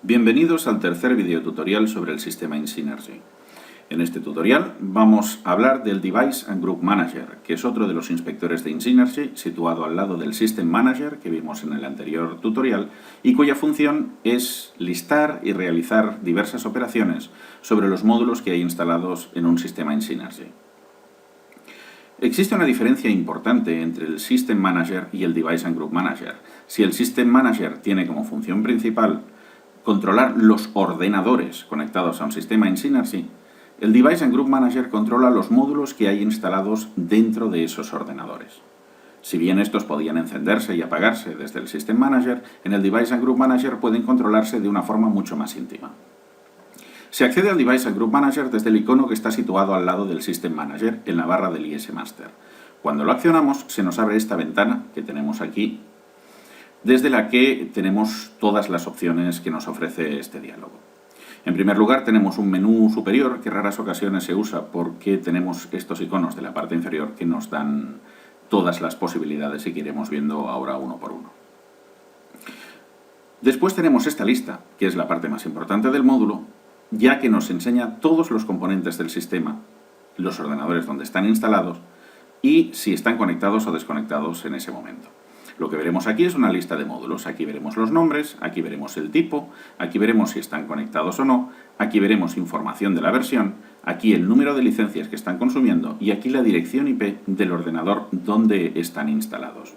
Bienvenidos al tercer videotutorial sobre el sistema InSynergy. En este tutorial vamos a hablar del Device and Group Manager, que es otro de los inspectores de InSynergy, situado al lado del System Manager que vimos en el anterior tutorial, y cuya función es listar y realizar diversas operaciones sobre los módulos que hay instalados en un sistema InSynergy. Existe una diferencia importante entre el System Manager y el Device and Group Manager. Si el System Manager tiene como función principal controlar los ordenadores conectados a un sistema InSynergy, el Device and Group Manager controla los módulos que hay instalados dentro de esos ordenadores. Si bien estos podían encenderse y apagarse desde el System Manager, en el Device and Group Manager pueden controlarse de una forma mucho más íntima. Se accede al Device and Group Manager desde el icono que está situado al lado del System Manager en la barra del IS Master. Cuando lo accionamos, se nos abre esta ventana que tenemos aquí, desde la que tenemos todas las opciones que nos ofrece este diálogo. En primer lugar, tenemos un menú superior que en raras ocasiones se usa porque tenemos estos iconos de la parte inferior que nos dan todas las posibilidades y que iremos viendo ahora uno por uno. Después tenemos esta lista, que es la parte más importante del módulo, ya que nos enseña todos los componentes del sistema, los ordenadores donde están instalados y si están conectados o desconectados en ese momento. Lo que veremos aquí es una lista de módulos. Aquí veremos los nombres, aquí veremos el tipo, aquí veremos si están conectados o no, aquí veremos información de la versión, aquí el número de licencias que están consumiendo y aquí la dirección IP del ordenador donde están instalados.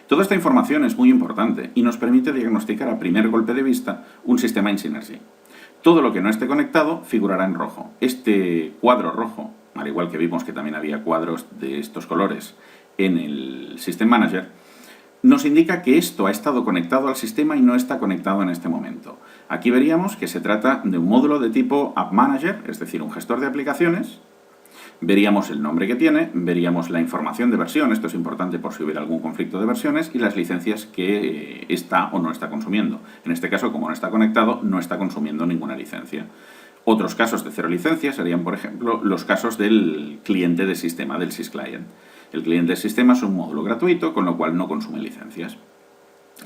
Toda esta información es muy importante y nos permite diagnosticar a primer golpe de vista un sistema InSynergy. Todo lo que no esté conectado figurará en rojo. Este cuadro rojo, al igual que vimos que también había cuadros de estos colores en el System Manager, nos indica que esto ha estado conectado al sistema y no está conectado en este momento. Aquí veríamos que se trata de un módulo de tipo App Manager, es decir, un gestor de aplicaciones. Veríamos el nombre que tiene, veríamos la información de versión, esto es importante por si hubiera algún conflicto de versiones, y las licencias que está o no está consumiendo. En este caso, como no está conectado, no está consumiendo ninguna licencia. Otros casos de cero licencia serían, por ejemplo, los casos del cliente de sistema, del sysclient. El cliente de sistema es un módulo gratuito, con lo cual no consume licencias.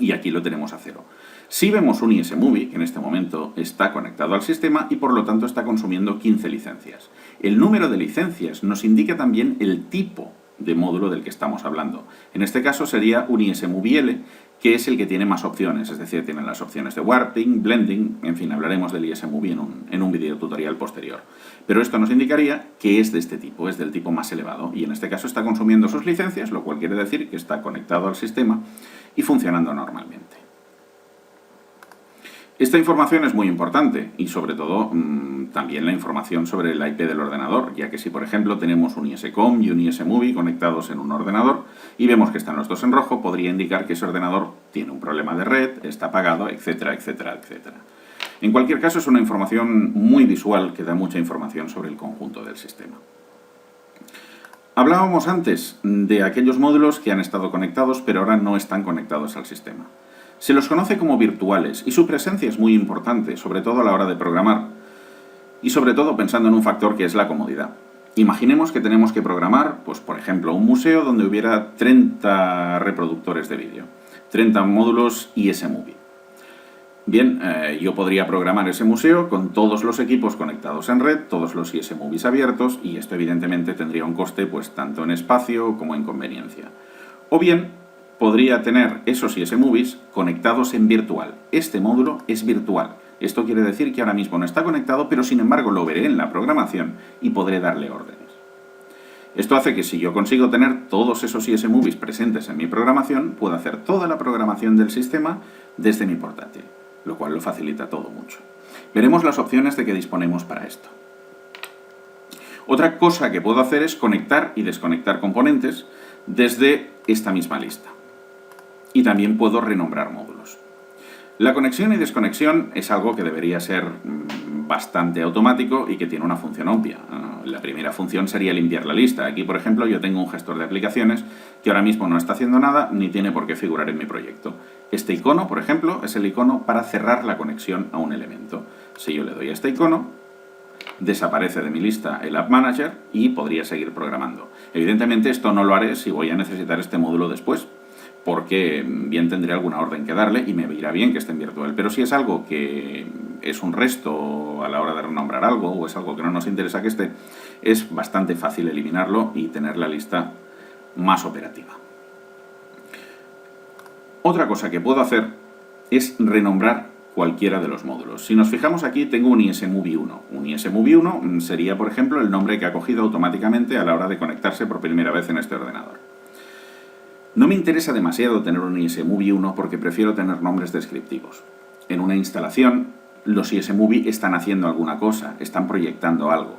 Y aquí lo tenemos a cero. Si vemos un ISMovie, que en este momento está conectado al sistema y por lo tanto está consumiendo 15 licencias. El número de licencias nos indica también el tipo de módulo del que estamos hablando. En este caso sería un ISMovie L, que es el que tiene más opciones, es decir, tiene las opciones de warping, blending, en fin, hablaremos del ISMovie en un video tutorial posterior. Pero esto nos indicaría que es de este tipo, es del tipo más elevado, y en este caso está consumiendo sus licencias, lo cual quiere decir que está conectado al sistema y funcionando normalmente. Esta información es muy importante y sobre todo también la información sobre el IP del ordenador, ya que si por ejemplo tenemos un ISCOM y un ISMovie conectados en un ordenador y vemos que están los dos en rojo, podría indicar que ese ordenador tiene un problema de red, está apagado, etcétera, etcétera, etcétera. En cualquier caso es una información muy visual que da mucha información sobre el conjunto del sistema. Hablábamos antes de aquellos módulos que han estado conectados pero ahora no están conectados al sistema. Se los conoce como virtuales y su presencia es muy importante, sobre todo a la hora de programar y sobre todo pensando en un factor que es la comodidad. Imaginemos que tenemos que programar, pues por ejemplo, un museo donde hubiera 30 reproductores de vídeo, 30 módulos ISMovie. Bien, yo podría programar ese museo con todos los equipos conectados en red, todos los ISMovies abiertos y esto evidentemente tendría un coste pues tanto en espacio como en conveniencia. O bien, podría tener esos ISMovies conectados en virtual. Este módulo es virtual. Esto quiere decir que ahora mismo no está conectado, pero sin embargo lo veré en la programación y podré darle órdenes. Esto hace que si yo consigo tener todos esos ISMovies presentes en mi programación, puedo hacer toda la programación del sistema desde mi portátil, lo cual lo facilita todo mucho. Veremos las opciones de que disponemos para esto. Otra cosa que puedo hacer es conectar y desconectar componentes desde esta misma lista. Y también puedo renombrar módulos. La conexión y desconexión es algo que debería ser bastante automático y que tiene una función obvia. La primera función sería limpiar la lista. Aquí, por ejemplo, yo tengo un gestor de aplicaciones que ahora mismo no está haciendo nada ni tiene por qué figurar en mi proyecto. Este icono, por ejemplo, es el icono para cerrar la conexión a un elemento. Si yo le doy a este icono, desaparece de mi lista el App Manager y podría seguir programando. Evidentemente esto no lo haré si voy a necesitar este módulo después, porque bien tendré alguna orden que darle y me irá bien que esté en virtual. Pero si es algo que es un resto a la hora de renombrar algo o es algo que no nos interesa que esté, es bastante fácil eliminarlo y tener la lista más operativa. Otra cosa que puedo hacer es renombrar cualquiera de los módulos. Si nos fijamos aquí, tengo un ISMovie1. Un ISMovie1 sería, por ejemplo, el nombre que ha cogido automáticamente a la hora de conectarse por primera vez en este ordenador. No me interesa demasiado tener un ISMovie1 porque prefiero tener nombres descriptivos. En una instalación, los ISMovie están haciendo alguna cosa, están proyectando algo.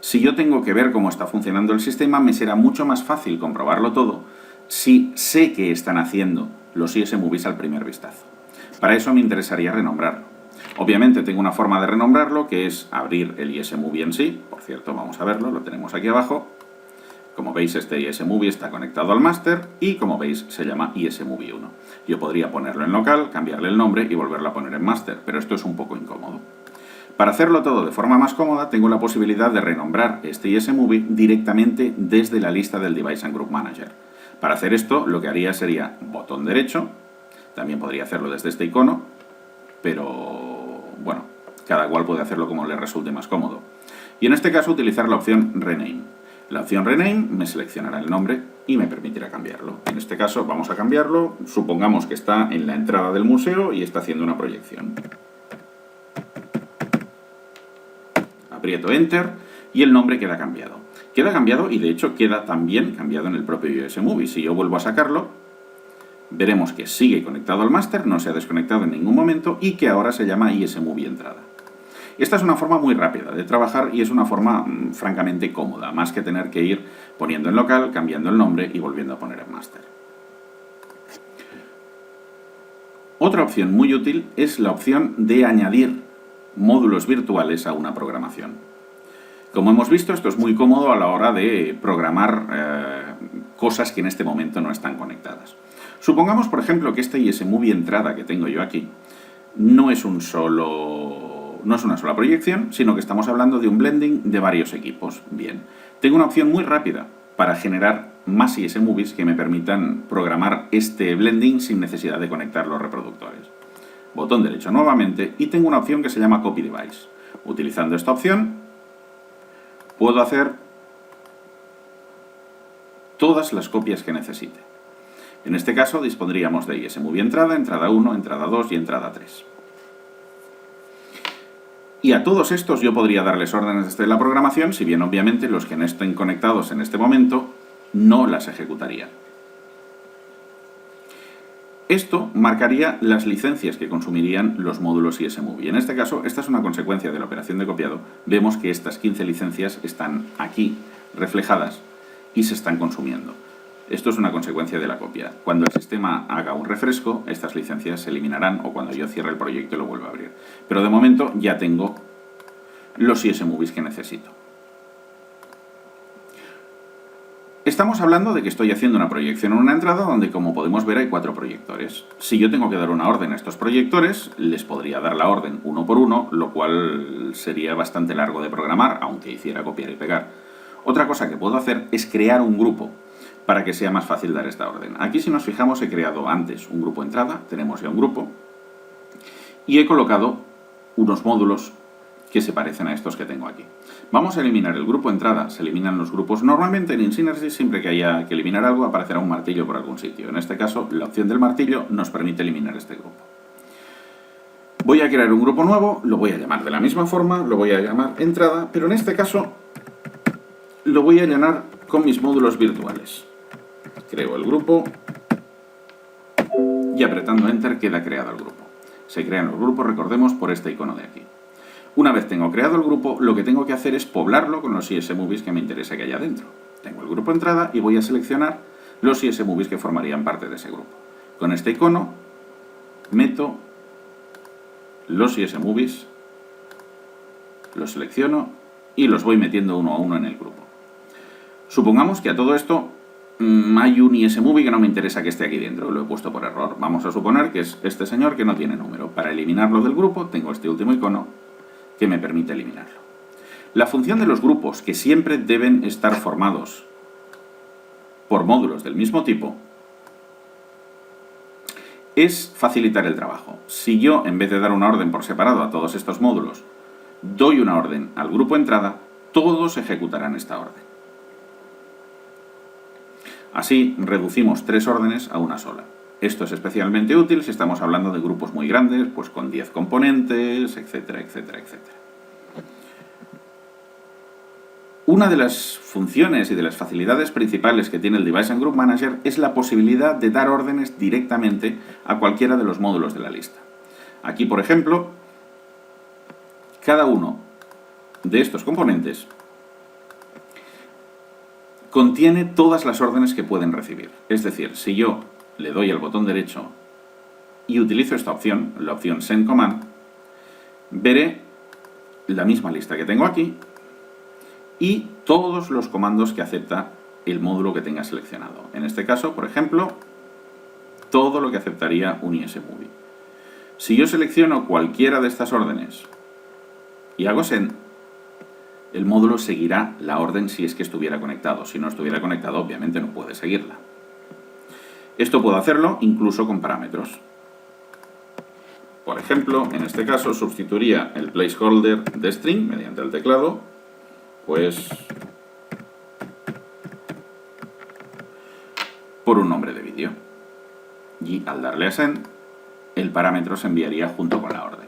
Si yo tengo que ver cómo está funcionando el sistema, me será mucho más fácil comprobarlo todo si sé qué están haciendo los ISMovies al primer vistazo. Para eso me interesaría renombrarlo. Obviamente tengo una forma de renombrarlo, que es abrir el ISMovie en sí. Por cierto, vamos a verlo, lo tenemos aquí abajo. Como veis, este ISMovie está conectado al máster y, como veis, se llama ISMovie1. Yo podría ponerlo en local, cambiarle el nombre y volverlo a poner en máster, pero esto es un poco incómodo. Para hacerlo todo de forma más cómoda, tengo la posibilidad de renombrar este ISMovie directamente desde la lista del Device and Group Manager. Para hacer esto, lo que haría sería botón derecho. También podría hacerlo desde este icono, pero bueno, cada cual puede hacerlo como le resulte más cómodo. Y en este caso utilizar la opción Rename. La opción Rename me seleccionará el nombre y me permitirá cambiarlo. En este caso vamos a cambiarlo, supongamos que está en la entrada del museo y está haciendo una proyección. Aprieto Enter y el nombre queda cambiado. Queda cambiado y de hecho queda también cambiado en el propio ISMovie. Si yo vuelvo a sacarlo, veremos que sigue conectado al máster, no se ha desconectado en ningún momento y que ahora se llama ISMovie entrada. Esta es una forma muy rápida de trabajar y es una forma francamente cómoda, más que tener que ir poniendo en local, cambiando el nombre y volviendo a poner en máster. Otra opción muy útil es la opción de añadir módulos virtuales a una programación. Como hemos visto, esto es muy cómodo a la hora de programar cosas que en este momento no están conectadas. Supongamos, por ejemplo, que este ISMovie entrada que tengo yo aquí no es una sola proyección, sino que estamos hablando de un blending de varios equipos. Bien, tengo una opción muy rápida para generar más ISMovies que me permitan programar este blending sin necesidad de conectar los reproductores. Botón derecho nuevamente y tengo una opción que se llama Copy Device. Utilizando esta opción puedo hacer todas las copias que necesite. En este caso dispondríamos de ISMovie entrada, entrada 1, entrada 2 y entrada 3. Y a todos estos yo podría darles órdenes desde la programación, si bien obviamente los que no estén conectados en este momento no las ejecutaría. Esto marcaría las licencias que consumirían los módulos ISMovie. En este caso, esta es una consecuencia de la operación de copiado. Vemos que estas 15 licencias están aquí reflejadas y se están consumiendo. Esto es una consecuencia de la copia. Cuando el sistema haga un refresco, estas licencias se eliminarán o cuando yo cierre el proyecto y lo vuelva a abrir. Pero de momento ya tengo los ISMovies que necesito. Estamos hablando de que estoy haciendo una proyección en una entrada donde, como podemos ver, hay 4 proyectores. Si yo tengo que dar una orden a estos proyectores, les podría dar la orden uno por uno, lo cual sería bastante largo de programar, aunque hiciera copiar y pegar. Otra cosa que puedo hacer es crear un grupo para que sea más fácil dar esta orden. Aquí, si nos fijamos, he creado antes un grupo entrada, tenemos ya un grupo, y he colocado unos módulos que se parecen a estos que tengo aquí. Vamos a eliminar el grupo entrada, se eliminan los grupos. Normalmente en InSynergy, siempre que haya que eliminar algo, aparecerá un martillo por algún sitio. En este caso, la opción del martillo nos permite eliminar este grupo. Voy a crear un grupo nuevo, lo voy a llamar de la misma forma, lo voy a llamar entrada, pero en este caso lo voy a llenar con mis módulos virtuales. Creo el grupo y apretando Enter queda creado el grupo. Se crean los grupos, recordemos, por este icono de aquí. Una vez tengo creado el grupo, lo que tengo que hacer es poblarlo con los ISMovies que me interesa que haya dentro. Tengo el grupo entrada y voy a seleccionar los ISMovies que formarían parte de ese grupo. Con este icono meto los ISMovies, los selecciono y los voy metiendo uno a uno en el grupo. Supongamos que a todo esto hay un ISMovie que no me interesa que esté aquí dentro, lo he puesto por error. Vamos a suponer que es este señor que no tiene número. Para eliminarlo del grupo tengo este último icono que me permite eliminarlo. La función de los grupos, que siempre deben estar formados por módulos del mismo tipo, es facilitar el trabajo. Si yo, en vez de dar una orden por separado a todos estos módulos, doy una orden al grupo entrada, todos ejecutarán esta orden. Así reducimos 3 órdenes a una sola. Esto es especialmente útil si estamos hablando de grupos muy grandes, pues con 10 componentes, etcétera, etcétera, etcétera. Una de las funciones y de las facilidades principales que tiene el Device and Group Manager es la posibilidad de dar órdenes directamente a cualquiera de los módulos de la lista. Aquí, por ejemplo, cada uno de estos componentes contiene todas las órdenes que pueden recibir. Es decir, si yo le doy al botón derecho y utilizo esta opción, la opción Send Command, veré la misma lista que tengo aquí y todos los comandos que acepta el módulo que tenga seleccionado. En este caso, por ejemplo, todo lo que aceptaría un ISMovie. Si yo selecciono cualquiera de estas órdenes y hago Send, el módulo seguirá la orden si es que estuviera conectado. Si no estuviera conectado, obviamente no puede seguirla. Esto puedo hacerlo incluso con parámetros. Por ejemplo, en este caso sustituiría el placeholder de string mediante el teclado, pues por un nombre de vídeo. Y al darle a Send, el parámetro se enviaría junto con la orden.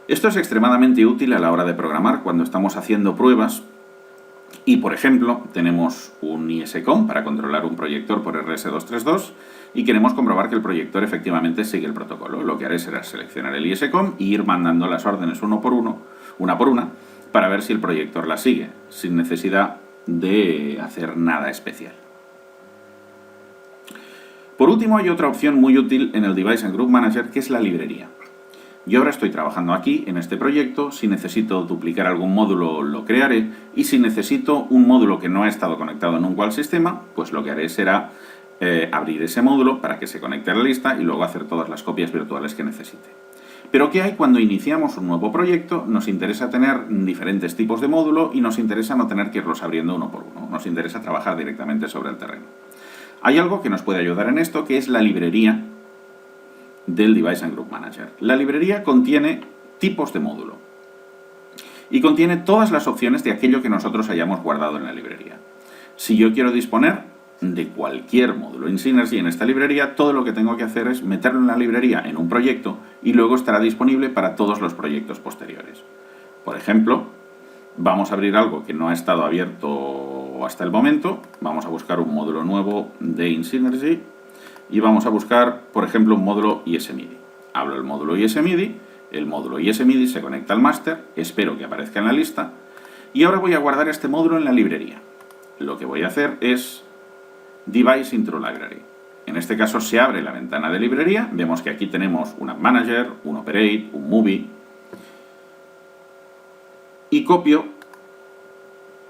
Esto es extremadamente útil a la hora de programar cuando estamos haciendo pruebas y, por ejemplo, tenemos un ISCOM para controlar un proyector por RS232 y queremos comprobar que el proyector efectivamente sigue el protocolo. Lo que haré será seleccionar el ISCOM y ir mandando las órdenes una por una, para ver si el proyector la sigue, sin necesidad de hacer nada especial. Por último, hay otra opción muy útil en el Device and Group Manager, que es la librería. Yo ahora estoy trabajando aquí, en este proyecto. Si necesito duplicar algún módulo, lo crearé. Y si necesito un módulo que no ha estado conectado nunca al sistema, pues lo que haré será abrir ese módulo para que se conecte a la lista y luego hacer todas las copias virtuales que necesite. Pero ¿qué hay cuando iniciamos un nuevo proyecto? Nos interesa tener diferentes tipos de módulo y nos interesa no tener que irlos abriendo uno por uno. Nos interesa trabajar directamente sobre el terreno. Hay algo que nos puede ayudar en esto, que es la librería del Device and Group Manager. La librería contiene tipos de módulo y contiene todas las opciones de aquello que nosotros hayamos guardado en la librería. Si yo quiero disponer de cualquier módulo en Synergy en esta librería, todo lo que tengo que hacer es meterlo en la librería en un proyecto y luego estará disponible para todos los proyectos posteriores. Por ejemplo, vamos a abrir algo que no ha estado abierto hasta el momento. Vamos a buscar un módulo nuevo de InSynergy y vamos a buscar, por ejemplo, un módulo ISMidi. Hablo del módulo ISMidi, el módulo ISMidi se conecta al máster, espero que aparezca en la lista y ahora voy a guardar este módulo en la librería. Lo que voy a hacer es Device Intro Library. En este caso se abre la ventana de librería, vemos que aquí tenemos un App Manager, un Operate, un Movie y copio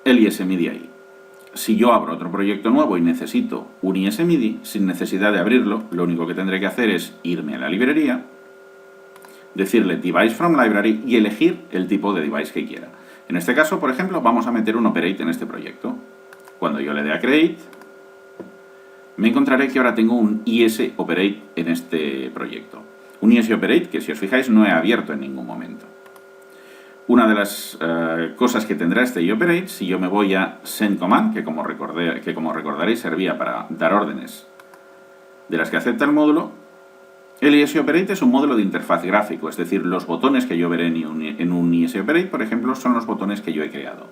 el ISMidi ahí. Si yo abro otro proyecto nuevo y necesito un ISMidi, sin necesidad de abrirlo, lo único que tendré que hacer es irme a la librería, decirle Device from Library y elegir el tipo de device que quiera. En este caso, por ejemplo, vamos a meter un Operate en este proyecto. Cuando yo le dé a Create, me encontraré que ahora tengo un ISOperate en este proyecto. Un ISOperate que, si os fijáis, no he abierto en ningún momento. Una de las cosas que tendrá este IOperate, si yo me voy a Send Command, que como recordaréis servía para dar órdenes de las que acepta el módulo, el ISOperate es un módulo de interfaz gráfico, es decir, los botones que yo veré en un ISOperate, por ejemplo, son los botones que yo he creado.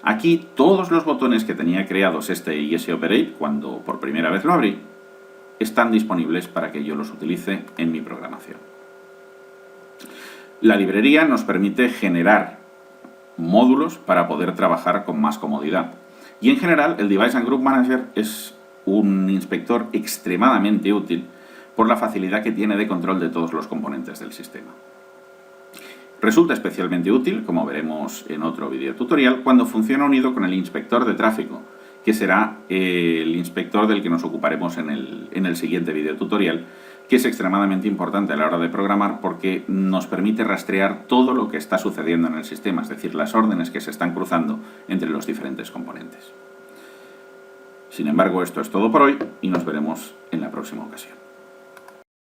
Aquí todos los botones que tenía creados este ISOperate, cuando por primera vez lo abrí, están disponibles para que yo los utilice en mi programación. La librería nos permite generar módulos para poder trabajar con más comodidad. Y en general, el Device and Group Manager es un inspector extremadamente útil por la facilidad que tiene de control de todos los componentes del sistema. Resulta especialmente útil, como veremos en otro video tutorial, cuando funciona unido con el inspector de tráfico, que será el inspector del que nos ocuparemos en el siguiente video tutorial, que es extremadamente importante a la hora de programar porque nos permite rastrear todo lo que está sucediendo en el sistema, es decir, las órdenes que se están cruzando entre los diferentes componentes. Sin embargo, esto es todo por hoy y nos veremos en la próxima ocasión.